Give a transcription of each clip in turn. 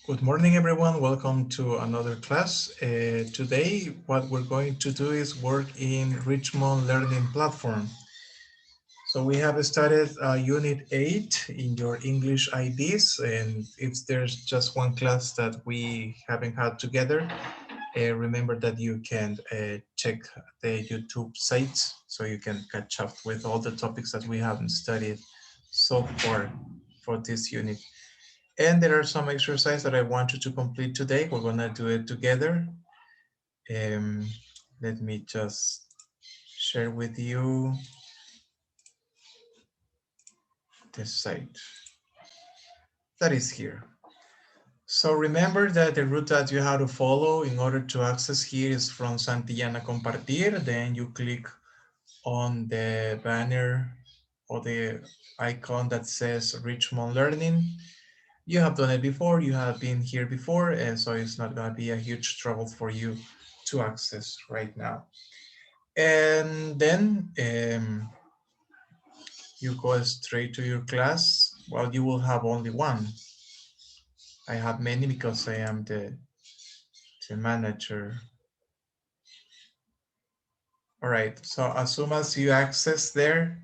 Good morning, everyone. Welcome to another class. Today, what we're going to do is work in Richmond Learning Platform. So we have started Unit 8 in your English IDs, and if there's just one class that we haven't had together, remember that you can check the YouTube sites so you can catch up with all the topics that we haven't studied so far for this unit. And there are some exercises that I want you to complete today. We're gonna do it together. Um, Let me just share with you the site that is here. So remember that the route that you have to follow in order to access here is from Santillana Compartir. Then you click on the banner or the icon that says Richmond Learning. You have done it before, you have been here before, and so it's not going to be a huge trouble for you to access right now. And then you go straight to your class. Well, you will have only one. I have many because I am the manager. All right, so as soon as you access there,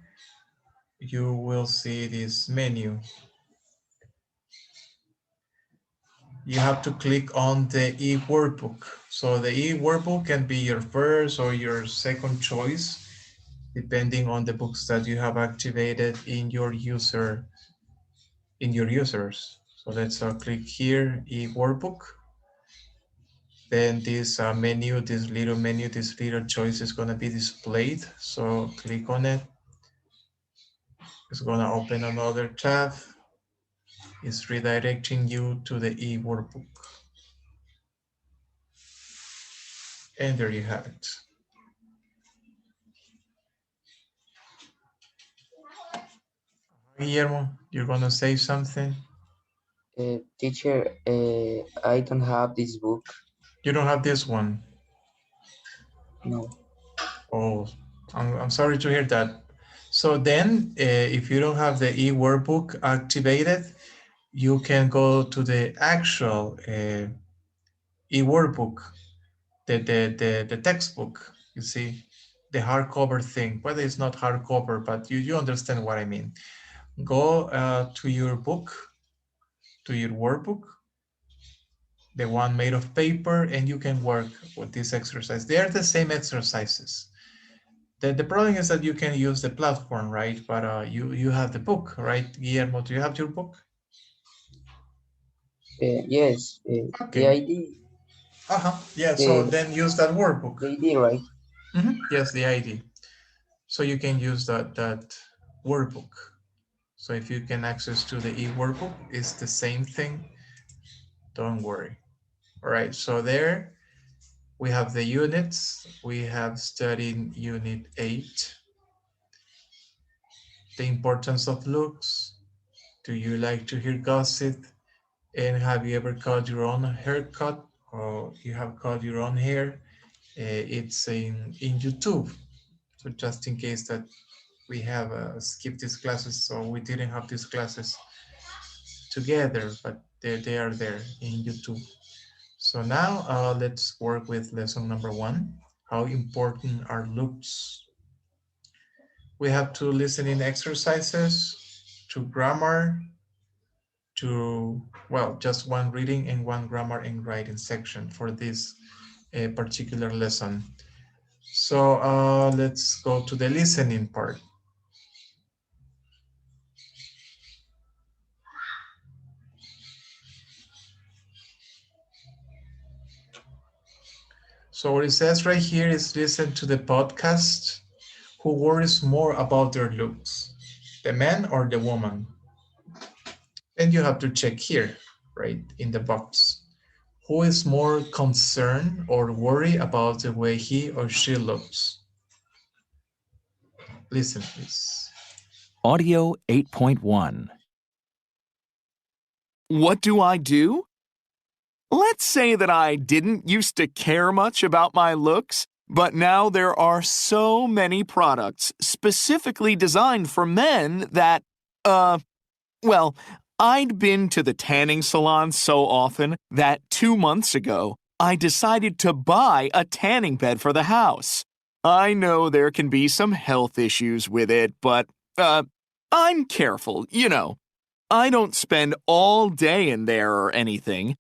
you will see this menu. You have to click on the e-workbook. So the e-workbook can be your first or your second choice, depending on the books that you have activated in your users. So let's click here, e-workbook. Then this menu, this little choice is gonna be displayed. So click on it. It's gonna open another tab. It's redirecting you to the e-workbook. And there you have it. Guillermo, you're gonna say something? Teacher, I don't have this book. You don't have this one. No. Oh, I'm sorry to hear that. So then, if you don't have the e-workbook activated, you can go to the actual e-workbook, the textbook, you see, the hardcover thing. Whether it's not hardcover, but you understand what I mean. Go to your book, to your workbook, the one made of paper, and you can work with this exercise. They are the same exercises. The problem is that you can use the platform, right? But you have the book, right? Guillermo, do you have your book? Yes, the Okay. ID, Yeah, so the, then use that workbook. the ID, right? Yes, the ID. So you can use that workbook. So if you can access to the e-workbook, it's the same thing. Don't worry. All right, so there we have the units. We have studied unit 8, the importance of looks. Do you like to hear gossip? And have you ever cut your own haircut or you have cut your own hair? It's in YouTube. So just in case that we have skipped these classes, so we didn't have these classes together, but they are there in YouTube. So now let's work with lesson number 1. How important are looks? We have two listening exercises, two grammar, to, well, just one reading and one grammar and writing section for this particular lesson. So let's go to the listening part. So what it says right here is listen to the podcast. Who worries more about their looks, the man or the woman? And you have to check here, right, in the box. Who is more concerned or worried about the way he or she looks? Listen, please. Audio 8.1. What do I do? Let's say that I didn't used to care much about my looks, but now there are so many products specifically designed for men that, well, I'd been to the tanning salon so often that 2 months ago, I decided to buy a tanning bed for the house. I know there can be some health issues with it, but, I'm careful, I don't spend all day in there or anything,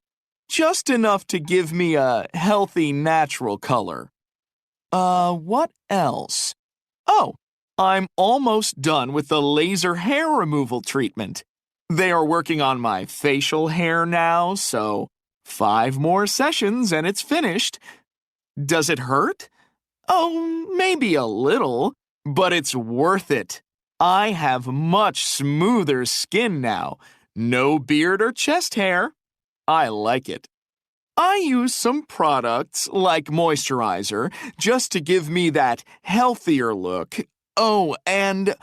just enough to give me a healthy, natural color. What else? Oh, I'm almost done with the laser hair removal treatment. They are working on my facial hair now, so 5 more sessions and it's finished. Does it hurt? Oh, maybe a little, but it's worth it. I have much smoother skin now. No beard or chest hair. I like it. I use some products like moisturizer just to give me that healthier look. Oh, and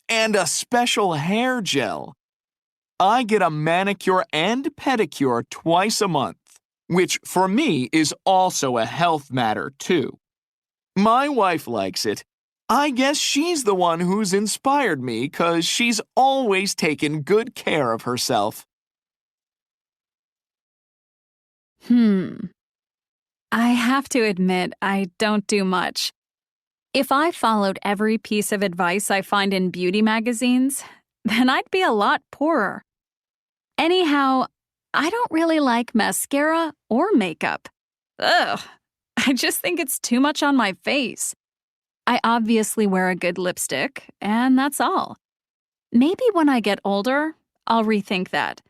a special hair gel. I get a manicure and pedicure twice a month, which for me is also a health matter too. My wife likes it. I guess she's the one who's inspired me 'cause she's always taken good care of herself. I have to admit, I don't do much. If I followed every piece of advice I find in beauty magazines, then I'd be a lot poorer. Anyhow, I don't really like mascara or makeup. Ugh, I just think it's too much on my face. I obviously wear a good lipstick, and that's all. Maybe when I get older, I'll rethink that.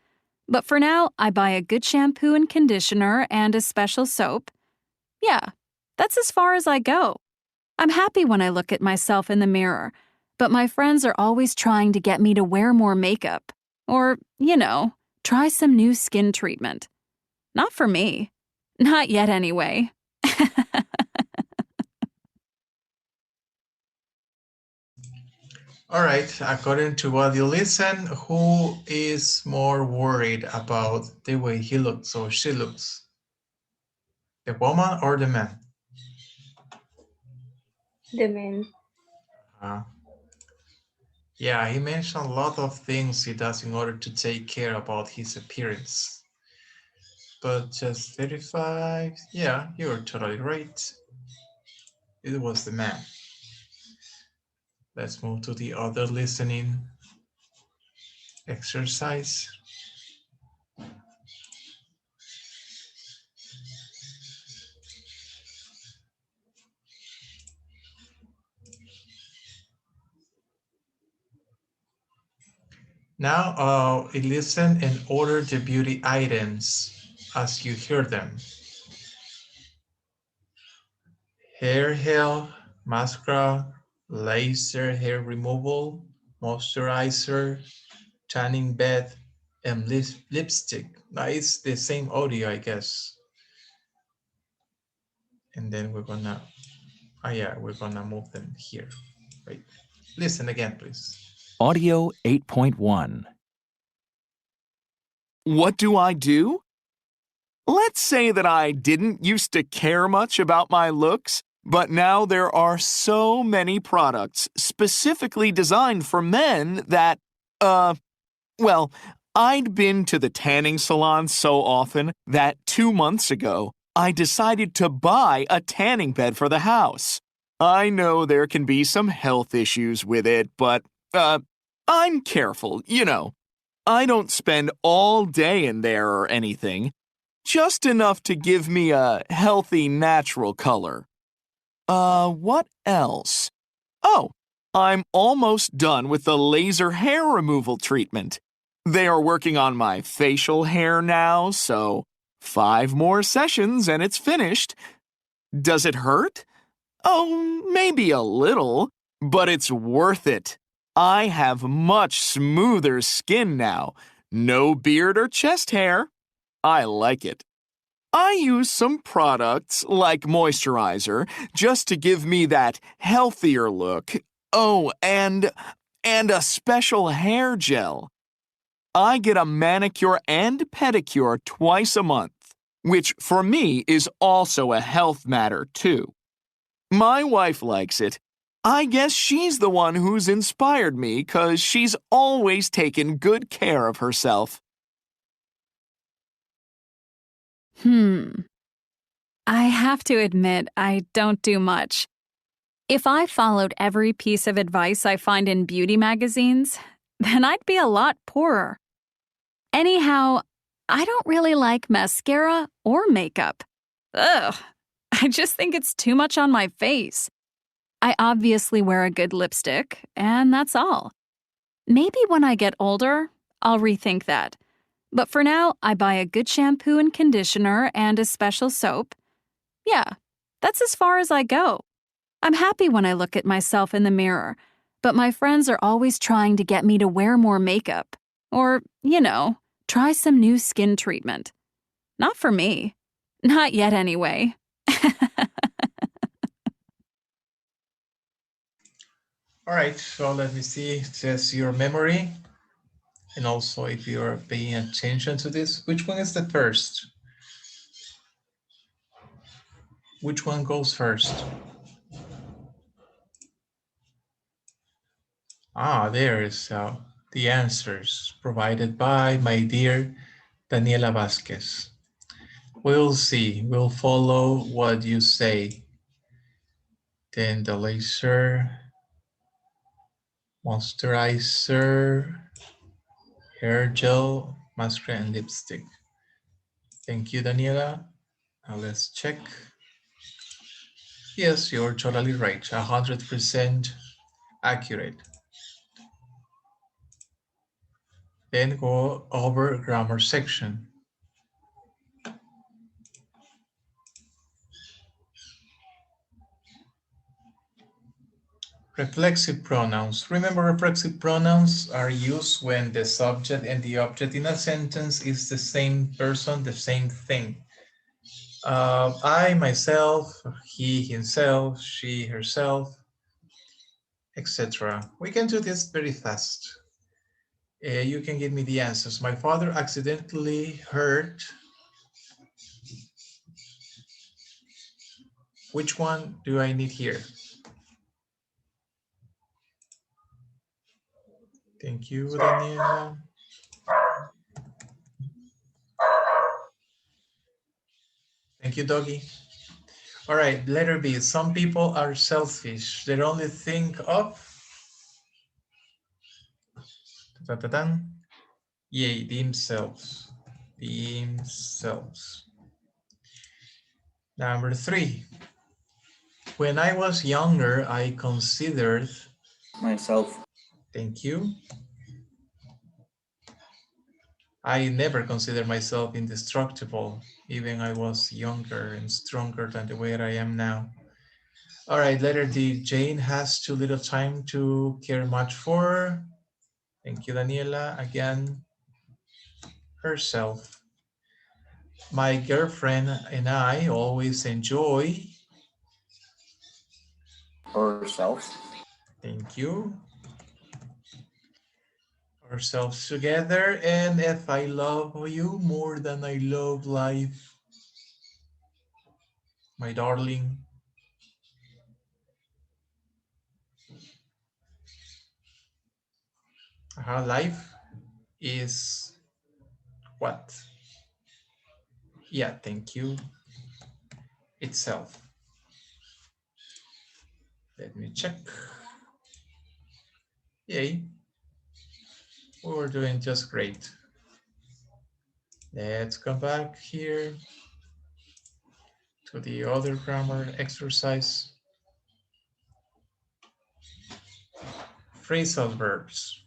But for now, I buy a good shampoo and conditioner and a special soap. Yeah, that's as far as I go. I'm happy when I look at myself in the mirror, but my friends are always trying to get me to wear more makeup. Or, try some new skin treatment. Not for me. Not yet, anyway. All right, according to what you listen, who is more worried about the way he looks or she looks? The woman or the man? The man. Yeah, he mentioned a lot of things he does in order to take care about his appearance. But just 35, yeah, you're totally right. It was the man. Let's move to the other listening exercise. Now, listen and order the beauty items as you hear them. Hair gel, mascara, laser hair removal, moisturizer, tanning bed, and lipstick. Now it's the same audio, I guess. And then we're gonna, we're gonna move them here. Right. Listen again, please. Audio 8.1. What do I do? Let's say that I didn't used to care much about my looks, but now there are so many products specifically designed for men that, I'd been to the tanning salon so often that 2 months ago, I decided to buy a tanning bed for the house. I know there can be some health issues with it, but, I'm careful, I don't spend all day in there or anything, just enough to give me a healthy, natural color. What else? Oh, I'm almost done with the laser hair removal treatment. They are working on my facial hair now, so 5 more sessions and it's finished. Does it hurt? Oh, maybe a little, but it's worth it. I have much smoother skin now. No beard or chest hair. I like it. I use some products like moisturizer just to give me that healthier look. Oh, and a special hair gel. I get a manicure and pedicure twice a month, which for me is also a health matter too. My wife likes it. I guess she's the one who's inspired me 'cause she's always taken good care of herself. Hmm. I have to admit, I don't do much. If I followed every piece of advice I find in beauty magazines, then I'd be a lot poorer. Anyhow, I don't really like mascara or makeup. Ugh, I just think it's too much on my face. I obviously wear a good lipstick, and that's all. Maybe when I get older, I'll rethink that. But for now, I buy a good shampoo and conditioner and a special soap. Yeah, that's as far as I go. I'm happy when I look at myself in the mirror, but my friends are always trying to get me to wear more makeup. Or, try some new skin treatment. Not for me. Not yet, anyway. All right, so let me see, test your memory. And also if you're paying attention to this, which one is the first? Which one goes first? There is the answers provided by my dear Daniela Vasquez. We'll see. We'll follow what you say. Then the laser, moisturizer, hair gel, mascara, and lipstick. Thank you, Daniela. Now let's check. Yes, you're totally right. 100% accurate. Then go over grammar section. Reflexive pronouns. Remember, reflexive pronouns are used when the subject and the object in a sentence is the same person, the same thing. I, myself, he, himself, she, herself, etc. We can do this very fast. You can give me the answers. My father accidentally hurt. Which one do I need here? Thank you, Daniela. Thank you, Doggy. All right, letter B. Some people are selfish. They only think of yay, themselves. Themselves. Number 3. When I was younger, I considered myself. Thank you. I never considered myself indestructible, even I was younger and stronger than the way I am now. All right, letter D. Jane has too little time to care much for. Thank you, Daniela. Again, herself. My girlfriend and I always enjoy. Ourselves. Thank you. Ourselves together. And if I love you more than I love life, my darling. Life is what? Yeah, thank you. Itself. Let me check. Yay. We were doing just great. Let's come back here to the other grammar exercise. Phrasal verbs.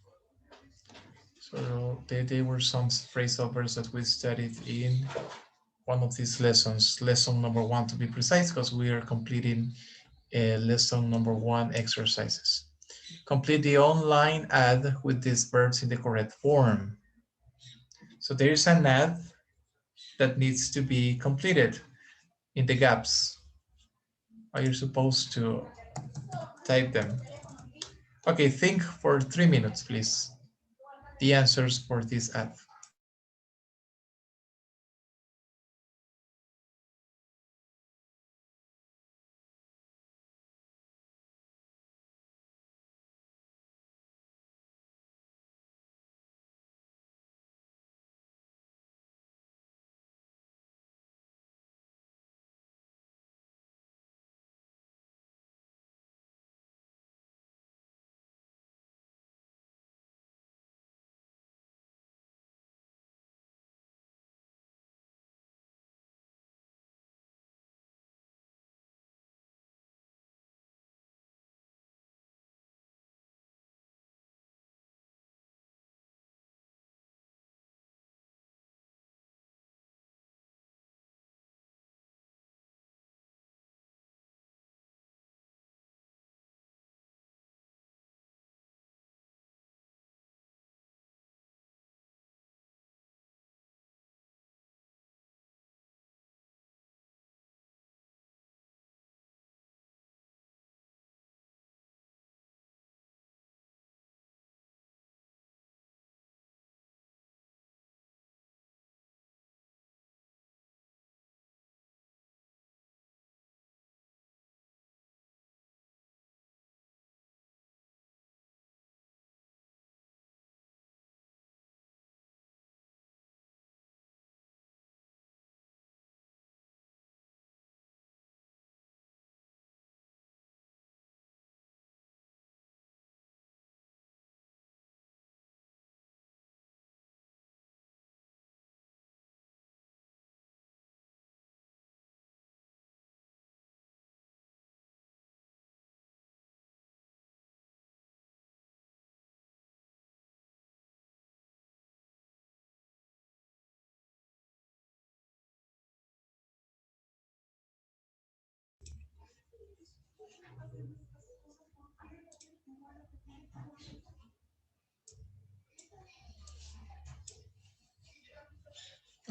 So there were some phrasal verbs that we studied in one of these lessons, lesson number 1 to be precise, because we are completing lesson number 1 exercises. Complete the online ad with these verbs in the correct form. So there is an ad that needs to be completed in the gaps. Are you supposed to type them? Okay, think for 3 minutes, please. The answers for this ad.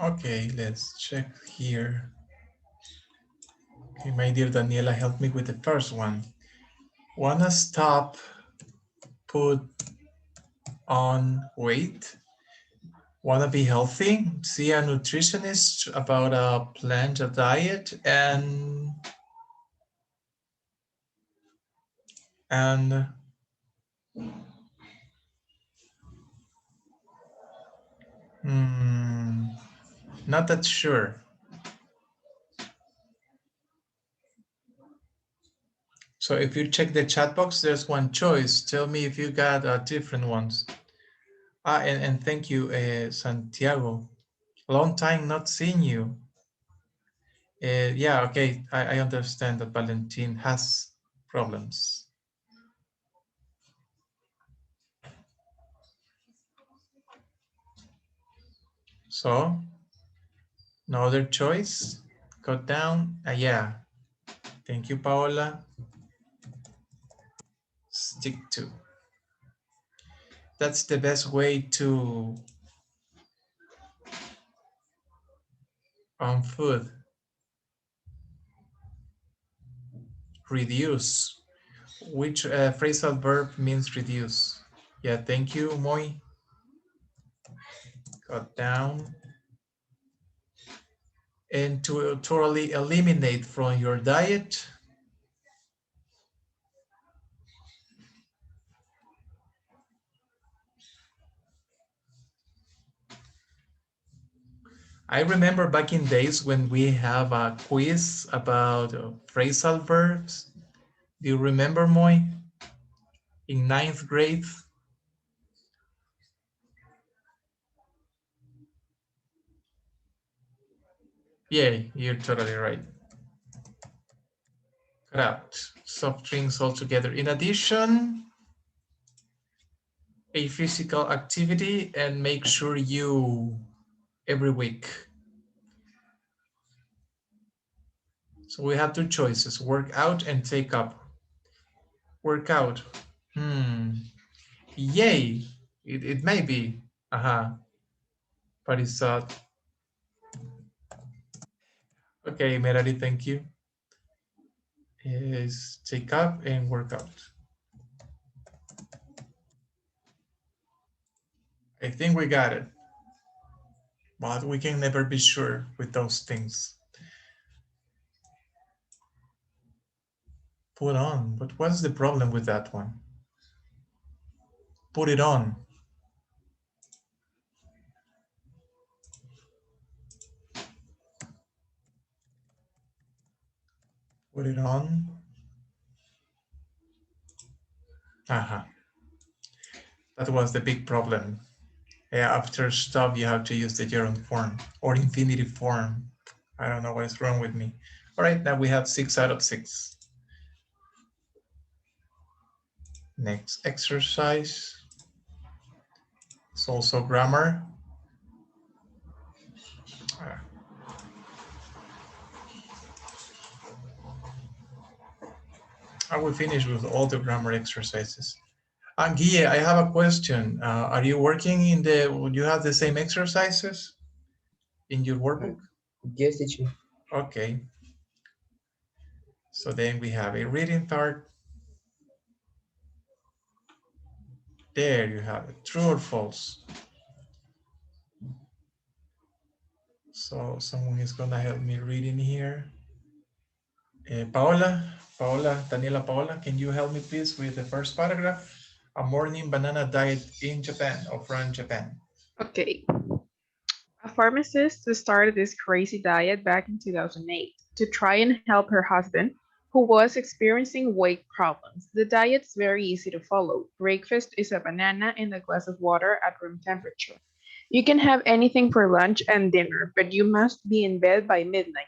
Okay, let's check here. Okay, my dear Daniela, help me with the first one. Wanna stop, put on weight? Wanna be healthy? See a nutritionist about a plant a diet and not that sure. So if you check the chat box, there's one choice. Tell me if you got different ones. And thank you, Santiago. Long time not seeing you. Yeah, okay, I understand that Valentin has problems. So, no other choice? Cut down? Yeah. Thank you, Paola. Stick to. That's the best way to on food. Reduce. Which phrasal verb means reduce? Yeah, thank you, Moy. Cut down. And to totally eliminate from your diet. I remember back in days when we have a quiz about phrasal verbs. Do you remember, Moy? In ninth grade? Yeah, you're totally right. Correct. Soft drinks altogether. In addition, a physical activity and make sure you every week. So we have two choices, work out and take up. Work out. Yay. It may be. But it's okay, Merari, thank you. Is take up and work out. I think we got it. But we can never be sure with those things. Put on, but what's the problem with that one? Put it on. Put it on. That was the big problem. After stop, you have to use the gerund form or infinitive form. I don't know what is wrong with me. All right, now we have 6 out of 6. Next exercise. It's also grammar. I will finish with all the grammar exercises. Guille, I have a question. Are you working in the, would you have the same exercises in your workbook? Yes, teacher. Okay. So then we have a reading part. There you have it, true or false. So someone is gonna help me read in here. Daniela Paola, can you help me please with the first paragraph? A morning banana diet in Japan or from Japan. Okay. A pharmacist started this crazy diet back in 2008 to try and help her husband, who was experiencing weight problems. The diet's very easy to follow. Breakfast is a banana and a glass of water at room temperature. You can have anything for lunch and dinner, but you must be in bed by midnight.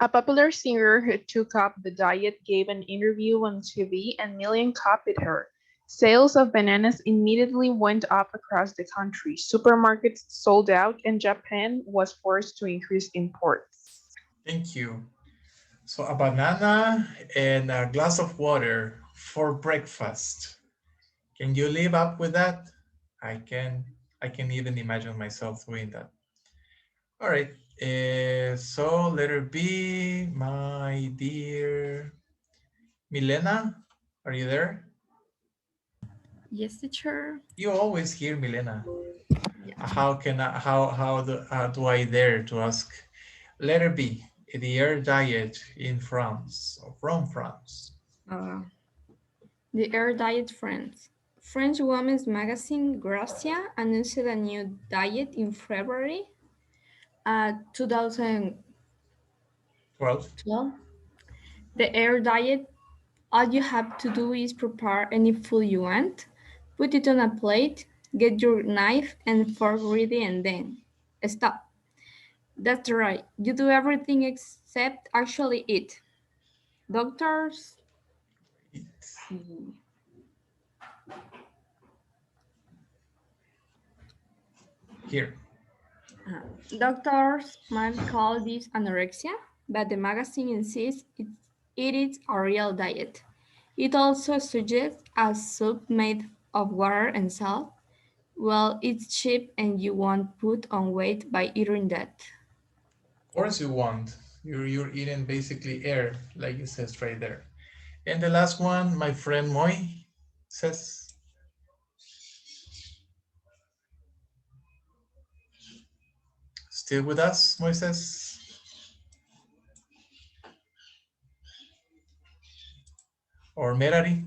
A popular singer who took up the diet gave an interview on TV and millions copied her. Sales of bananas immediately went up across the country. Supermarkets sold out, and Japan was forced to increase imports. Thank you. So a banana and a glass of water for breakfast. Can you live up with that? I can. I can even imagine myself doing that. All right. So letter B, my dear Milena, are you there? Yes, teacher. You always hear Milena. Yeah. How do I dare to ask? Letter B, the air diet in France or from France. Uh, the Air Diet Friends. French women's magazine Gracia announced a new diet in February 2012. 12. The Air Diet, all you have to do is prepare any food you want, put it on a plate, get your knife and fork ready, and then stop. That's right, you do everything except actually eat. Doctors, Here. doctors might call this anorexia, but the magazine insists it is a real diet. It also suggests a soup made of water and salt. Well, it's cheap and you won't put on weight by eating that. Of course you want. You're eating basically air, like it says right there. And the last one, my friend Moy says, still with us, Moises? Or Merari?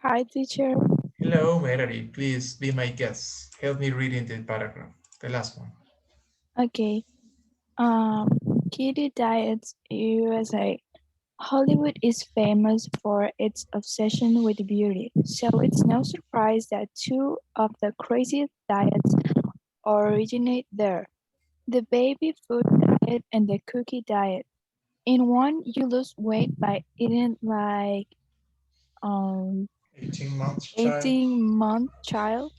Hi, teacher. Hello, Merari. Please be my guest. Help me reading the paragraph, the last one. Okay. Um, Kitty Diets USA. Hollywood is famous for its obsession with beauty, so it's no surprise that two of the craziest diets originate there. The baby food diet and the cookie diet. In one, you lose weight by eating like um 18 months child. 18-month child.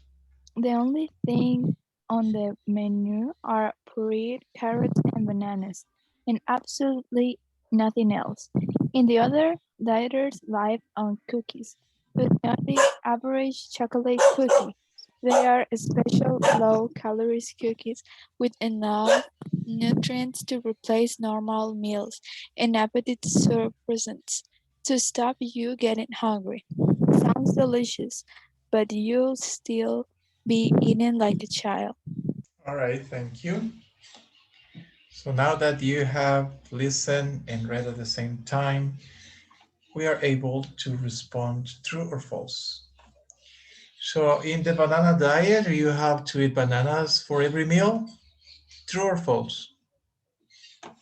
The only thing on the menu are pureed carrots and bananas, and absolutely nothing else. In the other, dieters live on cookies, but not the average chocolate cookie. They are special low-calorie cookies with enough nutrients to replace normal meals and appetite suppressants to stop you getting hungry. Sounds delicious, but you'll still be eating like a child. All right, thank you. So now that you have listened and read at the same time, we are able to respond true or false. So in the banana diet, you have to eat bananas for every meal. True or false? Let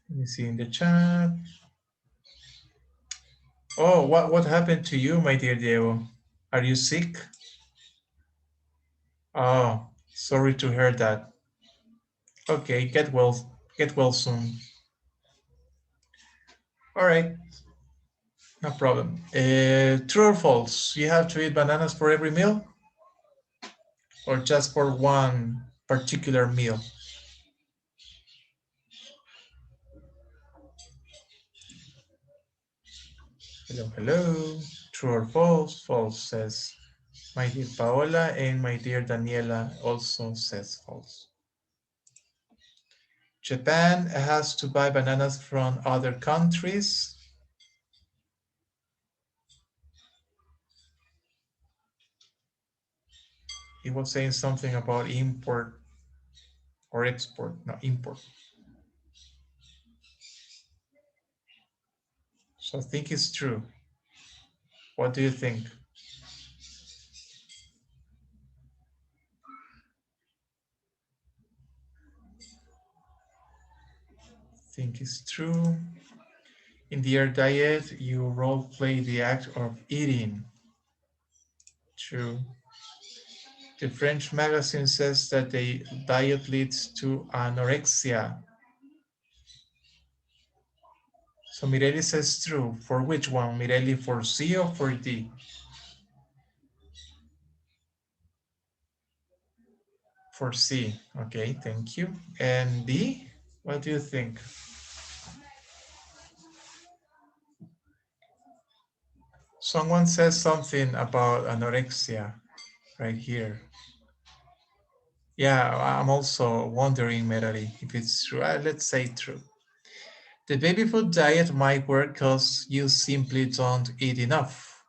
me see in the chat. Oh, what happened to you, my dear Diego? Are you sick? Oh, sorry to hear that. Okay, get well soon. All right, no problem. True or false? You have to eat bananas for every meal or just for one particular meal? Hello, hello. True or false? False says my dear Paola, and my dear Daniela also says false. Japan has to buy bananas from other countries. He was saying something about import or export, no, import. So I think it's true. What do you think? Think it's true. In the air diet, you role play the act of eating. True. The French magazine says that the diet leads to anorexia. So Mireli says true. For which one? Mireli, for C or for D? For C. Okay, thank you. And D, what do you think? Someone says something about anorexia right here. Yeah, I'm also wondering, Merari, if it's true. Let's say true. The baby food diet might work because you simply don't eat enough.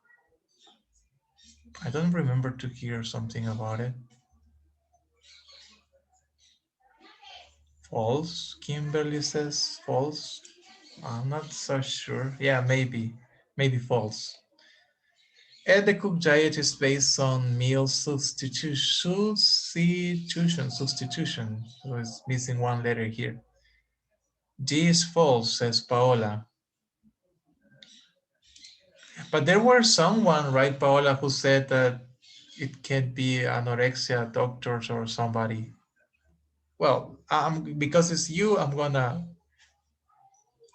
I don't remember to hear something about it. False, Kimberly says false. I'm not so sure. Yeah, maybe false. And the cook diet is based on meal substitution. So it's missing one letter here. D is false, says Paola. But there were someone, right, Paola, who said that it can be anorexia doctors or somebody. Well, because it's you, I'm gonna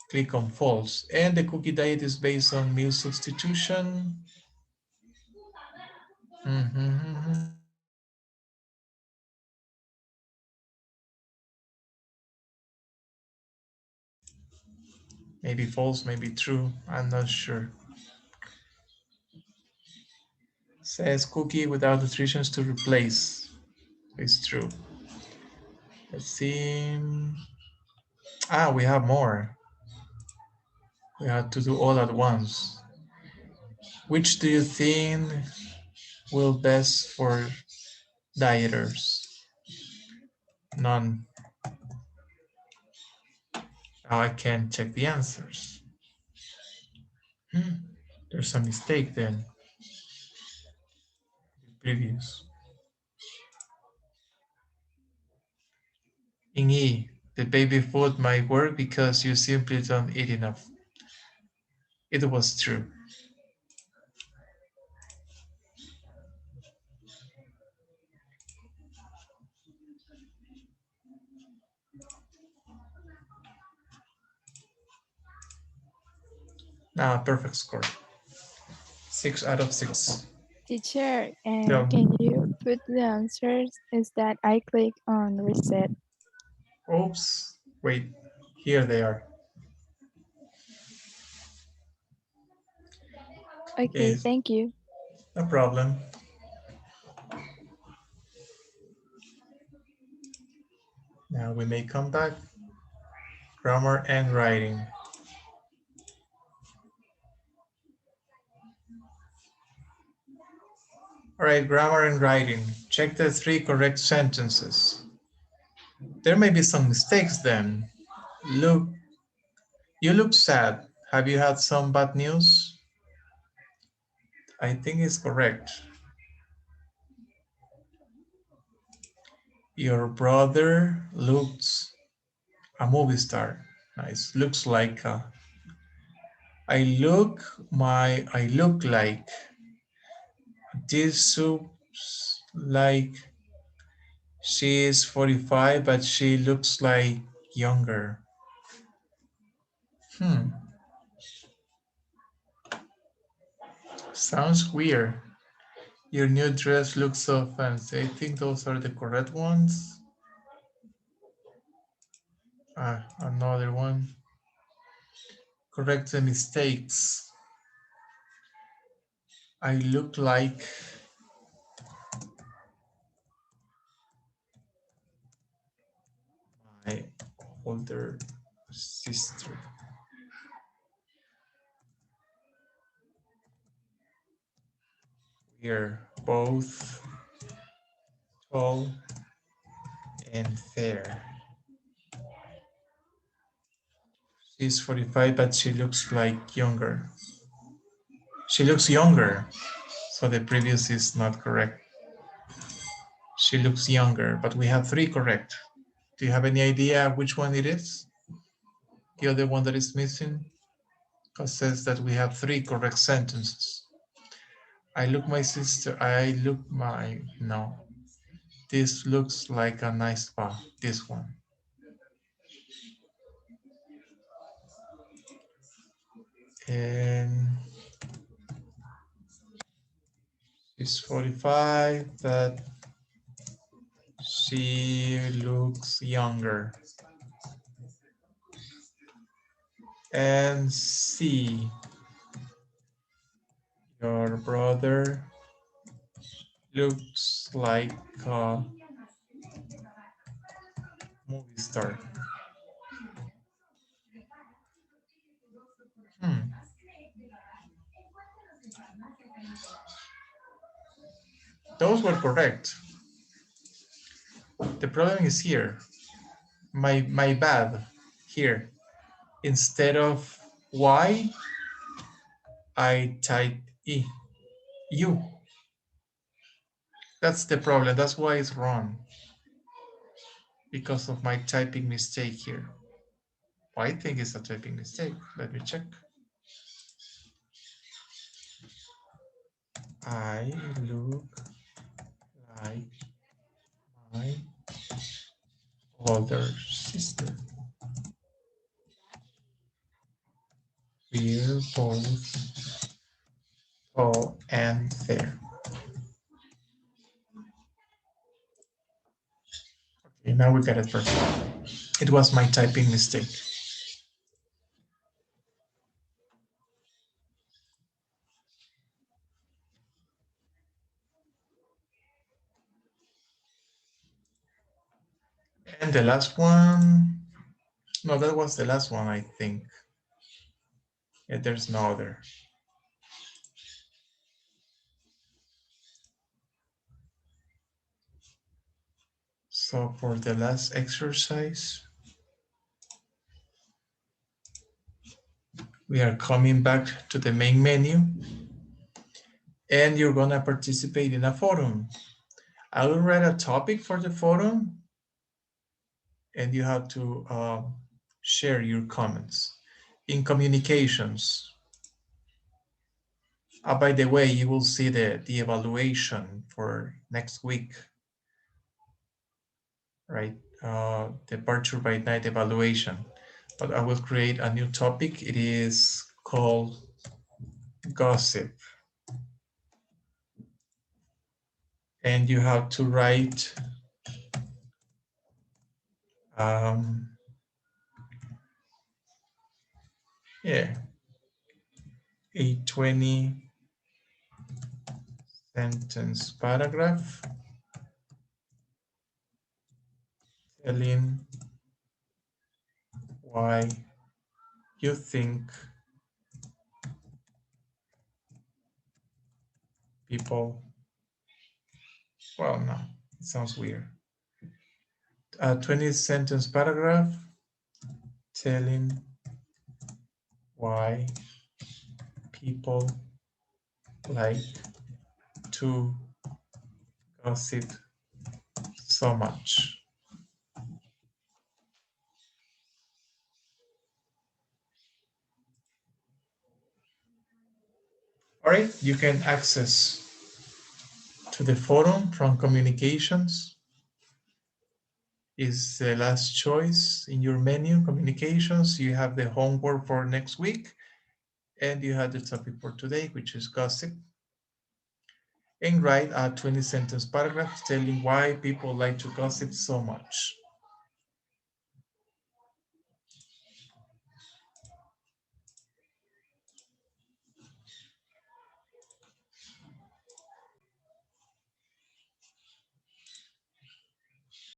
click on false. And the cookie diet is based on meal substitution. Maybe false, maybe true. I'm not sure. Says cookie without nutritions to replace. It's true. Let's see. We have more. We have to do all at once. Which do you think will best for dieters? None. Now I can check the answers. There's a mistake then. Previous. In E, the baby food might work because you simply don't eat enough. It was true. Now, perfect score. 6 out of 6. Teacher, Tell and me. can you put the answers? Is that I click on reset? Oops. Wait. Here they are. Okay, Yes. thank you. No problem. Now we may come back. Grammar and writing. All right, grammar and writing. Check the 3 correct sentences. There may be some mistakes then. Look, you look sad. Have you had some bad news? I think it's correct. Your brother looks a movie star. Nice. Looks like I look like this soups like she is 45 but she looks like younger. Sounds weird. Your new dress looks so fancy. I think those are the correct ones. Another one. Correct the mistakes. I look like my older sister. We're both tall and fair. She's 45, but she looks like younger. She looks younger, so the previous is not correct. She looks younger, but we have 3 correct. Do you have any idea which one it is? The other one that is missing? Because says that we have 3 correct sentences. I look my sister, I look my, no. This looks like a nice spa, this one. And she's 45, but she looks younger. And C, Your brother looks like a movie star. Those were correct. The problem is here. My bad here. Instead of Y, I typed E. U. That's the problem. That's why it's wrong. Because of my typing mistake here. I think it's a typing mistake. Let me check. I look like my older sister. We're both tall and fair. Okay, now we got it perfect. It was my typing mistake. And the last one, no, that was the last one, I think. Yeah, there's no other. So for the last exercise, we are coming back to the main menu and you're gonna participate in a forum. I will write a topic for the forum and you have to share your comments. In communications, by the way, you will see the evaluation for next week, right? The Departure by Night evaluation. But I will create a new topic. It is called gossip. And you have to write yeah, a 20 sentence paragraph telling why you think people, well, no, it sounds weird. A 20 sentence paragraph telling why people like to gossip so much. All right, you can access to the forum from communications. Is the last choice in your menu, communications. You have the homework for next week and you have the topic for today, which is gossip. And write a 20 sentence paragraph telling why people like to gossip so much.